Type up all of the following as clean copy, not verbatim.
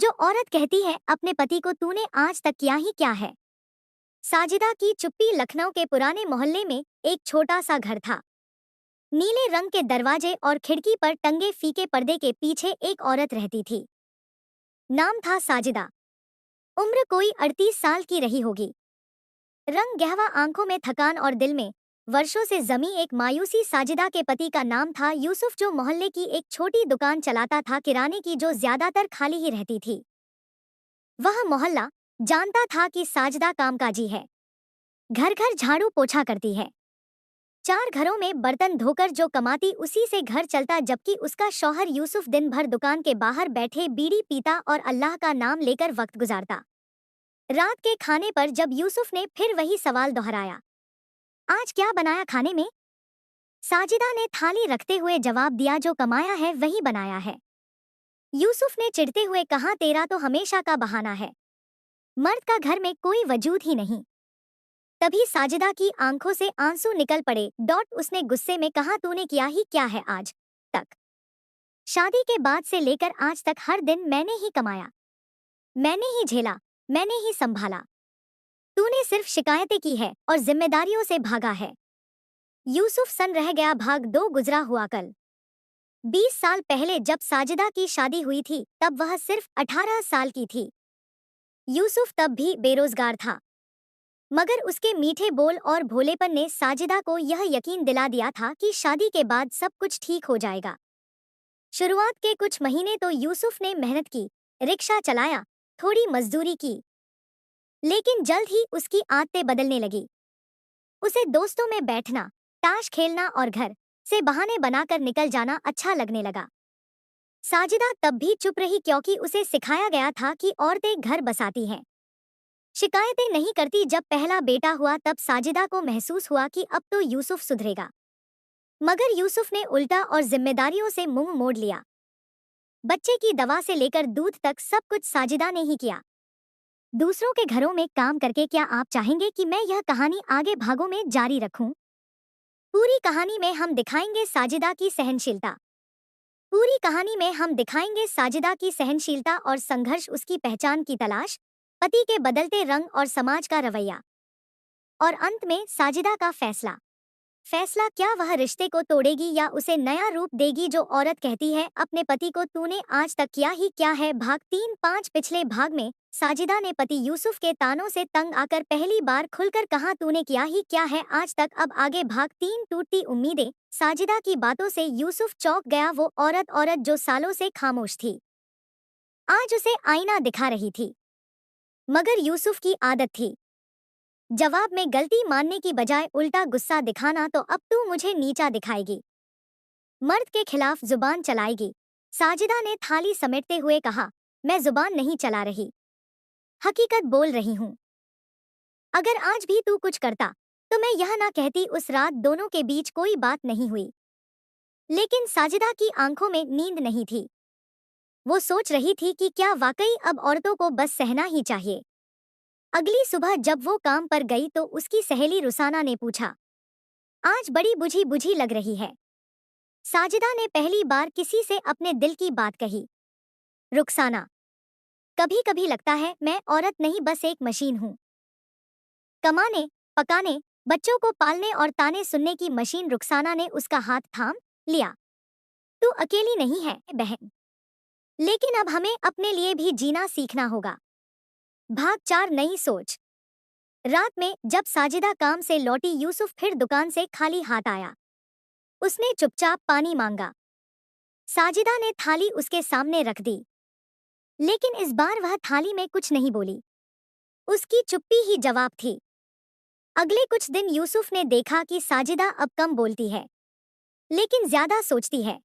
जो औरत कहती है अपने पति को तूने आज तक किया ही क्या है। साजिदा की चुप्पी। लखनऊ के पुराने मोहल्ले में एक छोटा सा घर था। नीले रंग के दरवाजे और खिड़की पर टंगे फीके पर्दे के पीछे एक औरत रहती थी। नाम था साजिदा। उम्र कोई 38 साल की रही होगी। रंग गहवा, आंखों में थकान और दिल में वर्षों से जमी एक मायूसी। साजिदा के पति का नाम था यूसुफ, जो मोहल्ले की एक छोटी दुकान चलाता था, किराने की, जो ज्यादातर खाली ही रहती थी। वह मोहल्ला जानता था कि साजिदा कामकाजी है, घर घर झाड़ू पोछा करती है। 4 घरों में बर्तन धोकर जो कमाती उसी से घर चलता, जबकि उसका शौहर यूसुफ दिन भर दुकान के बाहर बैठे बीड़ी पीता और अल्लाह का नाम लेकर वक्त गुजारता। रात के खाने पर जब यूसुफ ने फिर वही सवाल दोहराया, आज क्या बनाया खाने में, साजिदा ने थाली रखते हुए जवाब दिया, जो कमाया है वही बनाया है। यूसुफ ने चिढ़ते हुए कहा, तेरा तो हमेशा का बहाना है, मर्द का घर में कोई वजूद ही नहीं। तभी साजिदा की आंखों से आंसू निकल पड़े। उसने गुस्से में कहा, तूने किया ही क्या है आज तक। शादी के बाद से लेकर आज तक हर दिन मैंने ही कमाया, मैंने ही झेला, मैंने ही संभाला। तूने सिर्फ शिकायतें की है और जिम्मेदारियों से भागा है। यूसुफ सन रह गया। भाग दो गुजरा हुआ कल। 20 साल पहले जब साजिदा की शादी हुई थी तब वह सिर्फ 18 साल की थी। यूसुफ तब भी बेरोजगार था, मगर उसके मीठे बोल और भोलेपन ने साजिदा को यह यकीन दिला दिया था कि शादी के बाद सब कुछ ठीक हो जाएगा। शुरुआत के कुछ महीने तो यूसुफ ने मेहनत की, रिक्शा चलाया, थोड़ी मजदूरी की, लेकिन जल्द ही उसकी आदतें बदलने लगी। उसे दोस्तों में बैठना, ताश खेलना और घर से बहाने बनाकर निकल जाना अच्छा लगने लगा। साजिदा तब भी चुप रही, क्योंकि उसे सिखाया गया था कि औरतें घर बसाती हैं, शिकायतें नहीं करती। जब पहला बेटा हुआ तब साजिदा को महसूस हुआ कि अब तो यूसुफ सुधरेगा, मगर यूसुफ ने उल्टा और जिम्मेदारियों से मुंह मोड़ लिया। बच्चे की दवा से लेकर दूध तक सब कुछ साजिदा ने ही किया। दूसरों के घरों में काम करके क्या आप चाहेंगे कि मैं यह कहानी आगे भागों में जारी रखूं? पूरी कहानी में हम दिखाएंगे साजिदा की सहनशीलता। पूरी कहानी में हम दिखाएंगे साजिदा की सहनशीलता और संघर्ष, उसकी पहचान की तलाश, पति के बदलते रंग और समाज का रवैया, और अंत में साजिदा का फैसला। फैसला क्या वह रिश्ते को तोड़ेगी या उसे नया रूप देगी? जो औरत कहती है अपने पति को तूने आज तक किया ही क्या है। भाग 3-5। पिछले भाग में साजिदा ने पति यूसुफ के तानों से तंग आकर पहली बार खुलकर कहा, तूने किया ही क्या है आज तक। अब आगे भाग 3। टूटती उम्मीदें। साजिदा की बातों से यूसुफ चौंक गया। वो औरत जो सालों से खामोश थी, आज उसे आईना दिखा रही थी। मगर यूसुफ की आदत थी जवाब में गलती मानने की बजाय उल्टा गुस्सा दिखाना। तो अब तू मुझे नीचा दिखाएगी, मर्द के खिलाफ जुबान चलाएगी। साजिदा ने थाली समेटते हुए कहा, मैं जुबान नहीं चला रही, हकीकत बोल रही हूँ। अगर आज भी तू कुछ करता तो मैं यह ना कहती। उस रात दोनों के बीच कोई बात नहीं हुई, लेकिन साजिदा की आंखों में नींद नहीं थी। वो सोच रही थी कि क्या वाकई अब औरतों को बस सहना ही चाहिए। अगली सुबह जब वो काम पर गई तो उसकी सहेली रुसाना ने पूछा, आज बड़ी बुझी बुझी लग रही है। साजिदा ने पहली बार किसी से अपने दिल की बात कही। रुखसाना, कभी कभी लगता है मैं औरत नहीं, बस एक मशीन हूँ, कमाने, पकाने, बच्चों को पालने और ताने सुनने की मशीन। रुखसाना ने उसका हाथ थाम लिया। तू अकेली नहीं है बहन, लेकिन अब हमें अपने लिए भी जीना सीखना होगा। भाग 4। नई सोच। रात में जब साजिदा काम से लौटी, यूसुफ फिर दुकान से खाली हाथ आया। उसने चुपचाप पानी मांगा। साजिदा ने थाली उसके सामने रख दी, लेकिन इस बार वह थाली में कुछ नहीं बोली। उसकी चुप्पी ही जवाब थी। अगले कुछ दिन यूसुफ ने देखा कि साजिदा अब कम बोलती है, लेकिन ज्यादा सोचती है।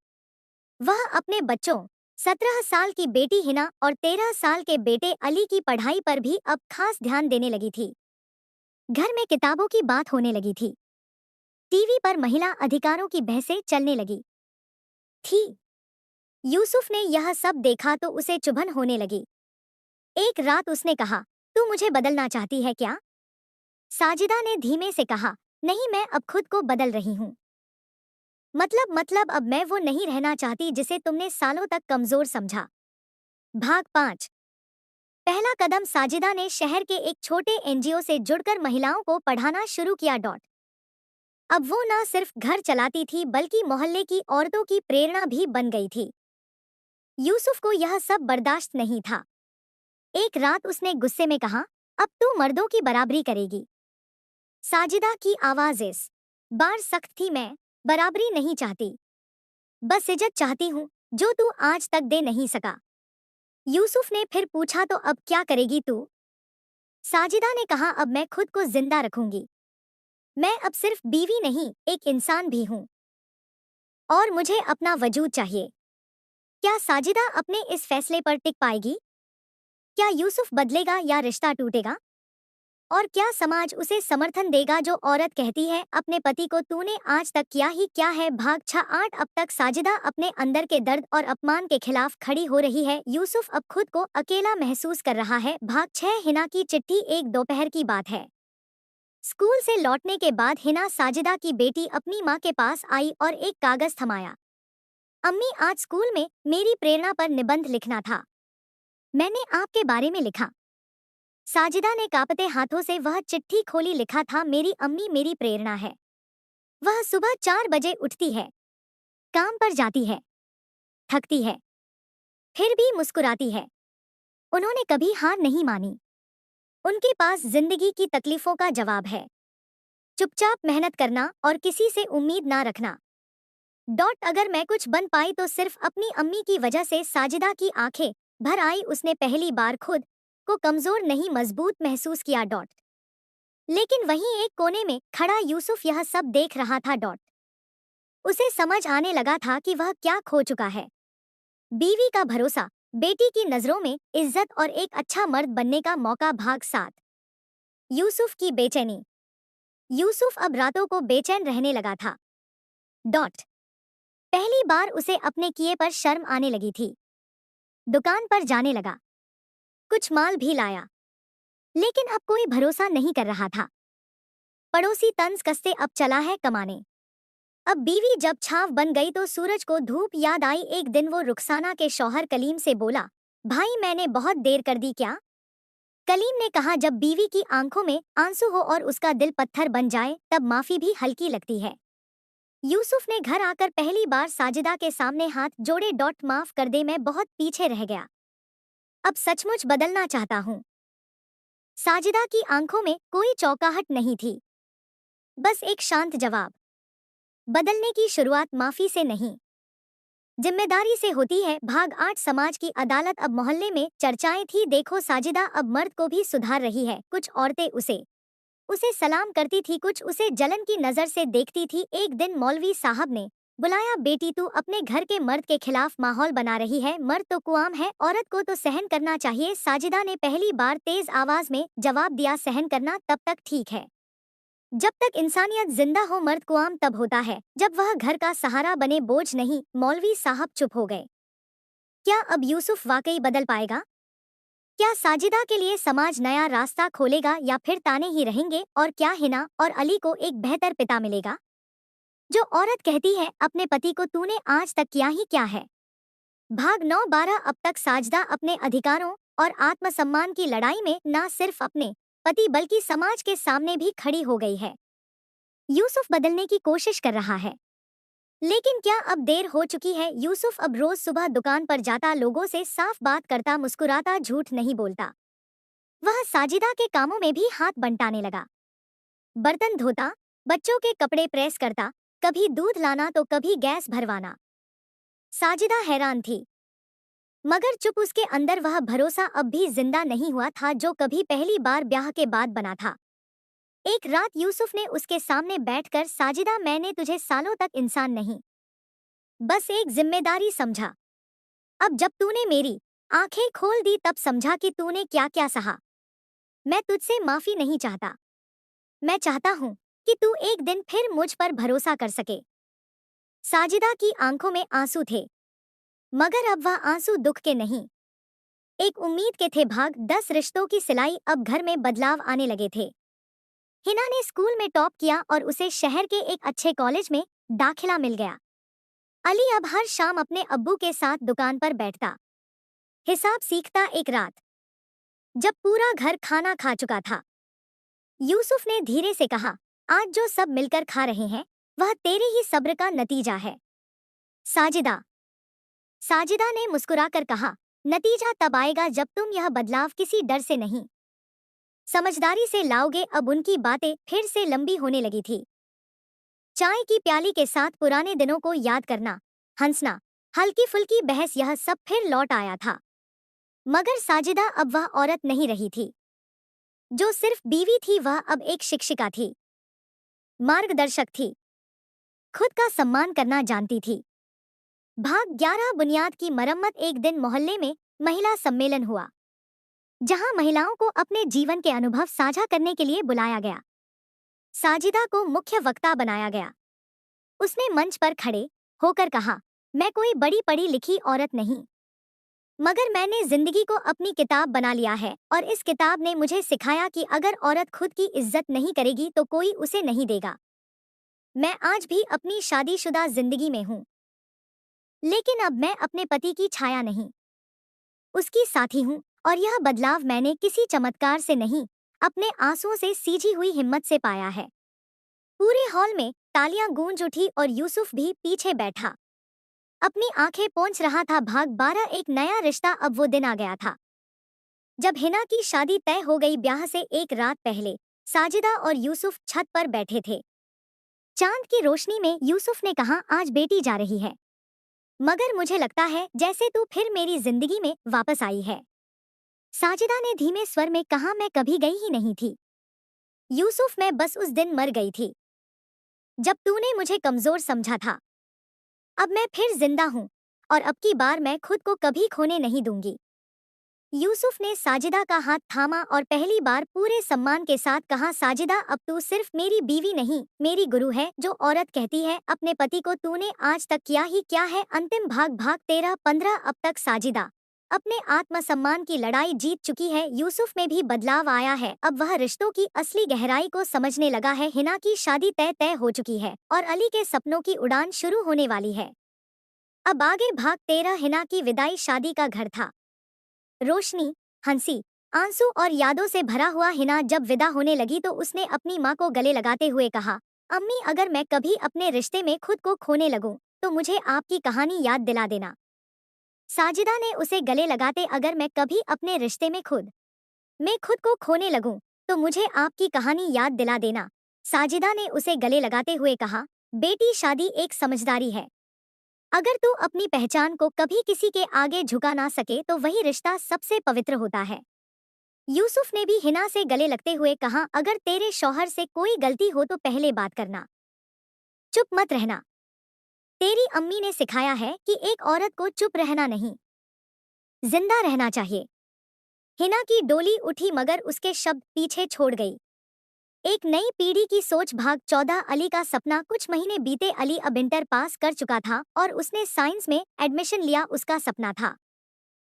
वह अपने बच्चों, 17 साल की बेटी हिना और 13 साल के बेटे अली की पढ़ाई पर भी अब खास ध्यान देने लगी थी। घर में किताबों की बात होने लगी थी, टीवी पर महिला अधिकारों की बहसें चलने लगी थी। यूसुफ ने यह सब देखा तो उसे चुभन होने लगी। एक रात उसने कहा, तू मुझे बदलना चाहती है क्या? साजिदा ने धीमे से कहा, नहीं, मैं अब खुद को बदल रही हूँ। मतलब अब मैं वो नहीं रहना चाहती जिसे तुमने सालों तक कमजोर समझा। भाग 5। पहला कदम साजिदा ने शहर के एक छोटे एनजीओ से जुड़कर महिलाओं को पढ़ाना शुरू किया। अब वो ना सिर्फ घर चलाती थी बल्कि मोहल्ले की औरतों की प्रेरणा भी बन गई थी। यूसुफ को यह सब बर्दाश्त नहीं था। एक रात उसने गुस्से में कहा, अब तू मर्दों की बराबरी करेगी। साजिदा की आवाज इस बार सख्त थी। मैं बराबरी नहीं चाहती, बस इज्जत चाहती हूँ जो तू आज तक दे नहीं सका। यूसुफ ने फिर पूछा, तो अब क्या करेगी तू? साजिदा ने कहा, अब मैं खुद को जिंदा रखूंगी। मैं अब सिर्फ बीवी नहीं, एक इंसान भी हूँ और मुझे अपना वजूद चाहिए। क्या साजिदा अपने इस फैसले पर टिक पाएगी? क्या यूसुफ बदलेगा या रिश्ता टूटेगा? और क्या समाज उसे समर्थन देगा जो औरत कहती है अपने पति को तूने आज तक किया ही क्या है? भाग 6-8। अब तक साजिदा अपने अंदर के दर्द और अपमान के खिलाफ खड़ी हो रही है। यूसुफ अब खुद को अकेला महसूस कर रहा है। भाग 6। हिना की चिट्ठी। एक दोपहर की बात है। स्कूल से लौटने के बाद हिना साजिदा की बेटी अपनी माँ के पास आई और एक कागज थमाया। अम्मी, आज स्कूल में मेरी प्रेरणा पर निबंध लिखना था। मैंने आपके बारे में लिखा। साजिदा ने कांपते हाथों से वह चिट्ठी खोली। लिखा था, मेरी अम्मी मेरी प्रेरणा है। वह सुबह 4 बजे उठती है, काम पर जाती है, थकती है, फिर भी मुस्कुराती है। उन्होंने कभी हार नहीं मानी। उनके पास जिंदगी की तकलीफों का जवाब है। चुपचाप मेहनत करना और किसी से उम्मीद ना रखना। अगर मैं कुछ बन पाई तो सिर्फ अपनी अम्मी की वजह से। साजिदा की आंखें भर आई। उसने पहली बार खुद को कमजोर नहीं, मजबूत महसूस किया। लेकिन वहीं एक कोने में खड़ा यूसुफ यह सब देख रहा था। उसे समझ आने लगा था कि वह क्या खो चुका है। बीवी का भरोसा, बेटी की नजरों में इज्जत और एक अच्छा मर्द बनने का मौका। भाग 7। यूसुफ की बेचैनी। यूसुफ अब रातों को बेचैन रहने लगा था। पहली बार उसे अपने किए पर शर्म आने लगी थी। दुकान पर जाने लगा, कुछ माल भी लाया, लेकिन अब कोई भरोसा नहीं कर रहा था। पड़ोसी तंज कसते अब चला है कमाने। अब बीवी जब छाव बन गई तो सूरज को धूप याद आई। एक दिन वो रुखसाना के शौहर कलीम से बोला, भाई मैंने बहुत देर कर दी क्या? कलीम ने कहा, जब बीवी की आंखों में आंसू हो और उसका दिल पत्थर बन जाए तब माफी भी हल्की लगती है। यूसुफ ने घर आकर पहली बार साजिदा के सामने हाथ जोड़े। माफ कर दे, मैं बहुत पीछे रह गया। अब सचमुच बदलना चाहता हूँ। साजिदा की आंखों में कोई चौंकाहट नहीं थी, बस एक शांत जवाब। बदलने की शुरुआत माफी से नहीं, जिम्मेदारी से होती है। भाग 8। समाज की अदालत। अब मोहल्ले में चर्चाएं थी। देखो, साजिदा अब मर्द को भी सुधार रही है। कुछ औरतें उसे उसे सलाम करती थी, कुछ उसे जलन की नजर से देखती थी। एक दिन मौलवी साहब ने बुलाया, बेटी तू अपने घर के मर्द के खिलाफ माहौल बना रही है। मर्द तो कुआम है, औरत को तो सहन करना चाहिए। साजिदा ने पहली बार तेज आवाज में जवाब दिया, सहन करना तब तक ठीक है जब तक इंसानियत जिंदा हो। मर्द कुआम तब होता है जब वह घर का सहारा बने, बोझ नहीं। मौलवी साहब चुप हो गए। क्या अब यूसुफ वाकई बदल पाएगा? क्या साजिदा के लिए समाज नया रास्ता खोलेगा या फिर ताने ही रहेंगे? और क्या हिना और अली को एक बेहतर पिता मिलेगा? जो औरत कहती है अपने पति को तूने आज तक किया ही क्या है? भाग 9-12। अब तक साजिदा अपने अधिकारों और आत्मसम्मान की लड़ाई में न सिर्फ अपने पति बल्कि समाज के सामने भी खड़ी हो गई है। यूसुफ बदलने की कोशिश कर रहा है, लेकिन क्या अब देर हो चुकी है? यूसुफ अब रोज सुबह दुकान पर जाता, लोगों से साफ बात करता, मुस्कुराता, झूठ नहीं बोलता। वह साजिदा के कामों में भी हाथ बंटाने लगा। बर्तन धोता, बच्चों के कपड़े प्रेस करता, कभी दूध लाना तो कभी गैस भरवाना। साजिदा हैरान थी, मगर चुप। उसके अंदर वह भरोसा अब भी जिंदा नहीं हुआ था जो कभी पहली बार ब्याह के बाद बना था। एक रात यूसुफ ने उसके सामने बैठकर, साजिदा मैंने तुझे सालों तक इंसान नहीं, बस एक जिम्मेदारी समझा। अब जब तूने मेरी आंखें खोल दी तब समझा कि तूने क्या क्या सहा। मैं तुझसे माफी नहीं चाहता, मैं चाहता हूँ कि तू एक दिन फिर मुझ पर भरोसा कर सके। साजिदा की आंखों में आंसू थे, मगर अब वह आंसू दुख के नहीं, एक उम्मीद के थे। भाग 10। रिश्तों की सिलाई। अब घर में बदलाव आने लगे थे। हिना ने स्कूल में टॉप किया और उसे शहर के एक अच्छे कॉलेज में दाखिला मिल गया। अली अब हर शाम अपने अब्बू के साथ दुकान पर बैठता, हिसाब सीखता। एक रात जब पूरा घर खाना खा चुका था, यूसुफ ने धीरे से कहा, आज जो सब मिलकर खा रहे हैं वह तेरे ही सब्र का नतीजा है। साजिदा साजिदा ने मुस्कुराकर कहा, नतीजा तब आएगा जब तुम यह बदलाव किसी डर से नहीं, समझदारी से लाओगे। अब उनकी बातें फिर से लंबी होने लगी थी। चाय की प्याली के साथ पुराने दिनों को याद करना, हंसना, हल्की फुल्की बहस, यह सब फिर लौट आया था। मगर साजिदा अब वह औरत नहीं रही थी जो सिर्फ बीवी थी, वह अब एक शिक्षिका थी, मार्गदर्शक थी, खुद का सम्मान करना जानती थी। भाग 11 बुनियाद की मरम्मत। एक दिन मोहल्ले में महिला सम्मेलन हुआ, जहां महिलाओं को अपने जीवन के अनुभव साझा करने के लिए बुलाया गया। साजिदा को मुख्य वक्ता बनाया गया। उसने मंच पर खड़े होकर कहा, मैं कोई बड़ी पढ़ी लिखी औरत नहीं, मगर मैंने जिंदगी को अपनी किताब बना लिया है और इस किताब ने मुझे सिखाया कि अगर औरत खुद की इज्जत नहीं करेगी तो कोई उसे नहीं देगा। मैं आज भी अपनी शादीशुदा जिंदगी में हूँ, लेकिन अब मैं अपने पति की छाया नहीं, उसकी साथी हूँ। और यह बदलाव मैंने किसी चमत्कार से नहीं, अपने आंसुओं से सींची हुई हिम्मत से पाया है। पूरे हॉल में तालियां गूंज उठी और यूसुफ भी पीछे बैठा, अपनी आंखें पोंछ रहा था। भाग 12 एक नया रिश्ता। अब वो दिन आ गया था जब हिना की शादी तय हो गई। ब्याह से एक रात पहले साजिदा और यूसुफ छत पर बैठे थे। चांद की रोशनी में यूसुफ ने कहा, आज बेटी जा रही है, मगर मुझे लगता है जैसे तू फिर मेरी जिंदगी में वापस आई है। साजिदा ने धीमे स्वर में कहा, मैं कभी गई ही नहीं थी यूसुफ, मैं बस उस दिन मर गई थी जब तूने मुझे कमजोर समझा था। अब मैं फिर जिंदा हूँ और अब की बार मैं खुद को कभी खोने नहीं दूंगी। यूसुफ ने साजिदा का हाथ थामा और पहली बार पूरे सम्मान के साथ कहा, साजिदा अब तू सिर्फ मेरी बीवी नहीं, मेरी गुरु है। जो औरत कहती है अपने पति को तूने आज तक किया ही क्या है। अंतिम भाग 13-15। अब तक साजिदा अपने आत्मसम्मान की लड़ाई जीत चुकी है। यूसुफ में भी बदलाव आया है, अब वह रिश्तों की असली गहराई को समझने लगा है। हिना की शादी तय हो चुकी है और अली के सपनों की उड़ान शुरू होने वाली है। अब आगे भाग 13। हिना की विदाई। शादी का घर था, रोशनी, हंसी, आंसू और यादों से भरा हुआ। हिना जब विदा होने लगी तो उसने अपनी माँ को गले लगाते हुए कहा, अम्मी अगर मैं कभी अपने रिश्ते में खुद को खोने लगूं तो मुझे आपकी कहानी याद दिला देना। साजिदा ने उसे गले लगाते, अगर मैं कभी अपने रिश्ते में खुद को खोने लगूं तो मुझे आपकी कहानी याद दिला देना। साजिदा ने उसे गले लगाते हुए कहा, बेटी शादी एक समझदारी है, अगर तू अपनी पहचान को कभी किसी के आगे झुका ना सके तो वही रिश्ता सबसे पवित्र होता है। यूसुफ ने भी हिना से गले लगते हुए कहा, अगर तेरे शौहर से कोई गलती हो तो पहले बात करना, चुप मत रहना। तेरी अम्मी ने सिखाया है कि एक औरत को चुप रहना नहीं, जिंदा रहना चाहिए। हिना की डोली उठी मगर उसके शब्द पीछे छोड़ गई। एक नई पीढ़ी की सोच। भाग 14। अली का सपना। कुछ महीने बीते, अली अब इंटर पास कर चुका था और उसने साइंस में एडमिशन लिया। उसका सपना था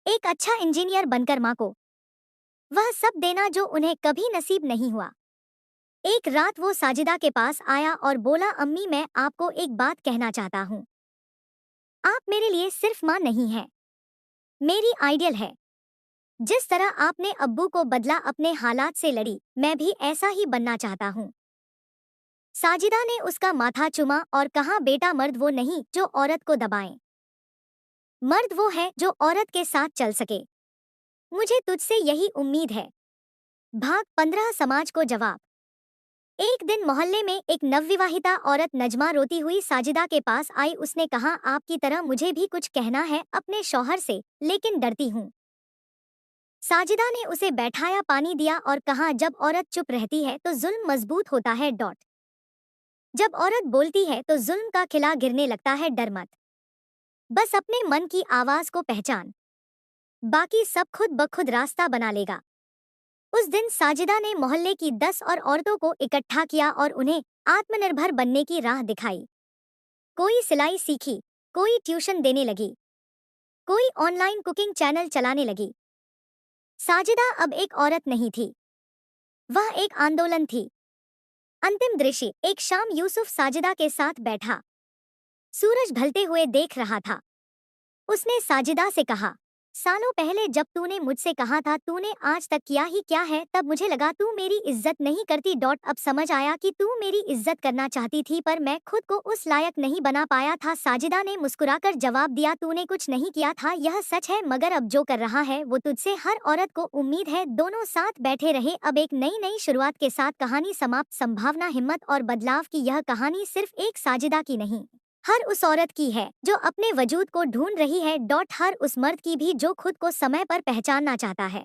एक अच्छा इंजीनियर बनकर माँ को वह सब देना जो उन्हें कभी नसीब नहीं हुआ। एक रात वो साजिदा के पास आया और बोला, अम्मी मैं आपको एक बात कहना चाहता हूँ, आप मेरे लिए सिर्फ माँ नहीं है, मेरी आइडियल है। जिस तरह आपने अब्बू को बदला, अपने हालात से लड़ी, मैं भी ऐसा ही बनना चाहता हूँ। साजिदा ने उसका माथा चुमा और कहा, बेटा मर्द वो नहीं जो औरत को दबाए, मर्द वो है जो औरत के साथ चल सके। मुझे तुझसे यही उम्मीद है। भाग 15। समाज को जवाब। एक दिन मोहल्ले में एक नवविवाहिता औरत नजमा रोती हुई साजिदा के पास आई। उसने कहा, आपकी तरह मुझे भी कुछ कहना है अपने शौहर से, लेकिन डरती हूँ। साजिदा ने उसे बैठाया, पानी दिया और कहा, जब औरत चुप रहती है तो जुल्म मजबूत होता है। जब औरत बोलती है तो जुल्म का किला गिरने लगता है। डर मत, बस अपने मन की आवाज को पहचान, बाकी सब खुद ब खुद रास्ता बना लेगा। उस दिन साजिदा ने मोहल्ले की 10 और औरतों को इकट्ठा किया और उन्हें आत्मनिर्भर बनने की राह दिखाई। कोई सिलाई सीखी, कोई ट्यूशन देने लगी, कोई ऑनलाइन कुकिंग चैनल चलाने लगी। साजिदा अब एक औरत नहीं थी, वह एक आंदोलन थी। अंतिम दृश्य। एक शाम यूसुफ साजिदा के साथ बैठा, सूरज ढलते हुए देख रहा था। उसने साजिदा से कहा, सालों पहले जब तूने मुझसे कहा था तूने आज तक किया ही क्या है, तब मुझे लगा तू मेरी इज्जत नहीं करती। अब समझ आया कि तू मेरी इज्जत करना चाहती थी, पर मैं खुद को उस लायक नहीं बना पाया था। साजिदा ने मुस्कुराकर जवाब दिया, तूने कुछ नहीं किया था, यह सच है, मगर अब जो कर रहा है वो तुझसे हर औरत को उम्मीद है। दोनों साथ बैठे रहे। अब एक नई नई शुरुआत के साथ कहानी समाप्त। संभावना, हिम्मत और बदलाव की यह कहानी सिर्फ एक साजिदा की नहीं, हर उस औरत की है जो अपने वजूद को ढूंढ रही है। हर उस मर्द की भी जो खुद को समय पर पहचानना चाहता है।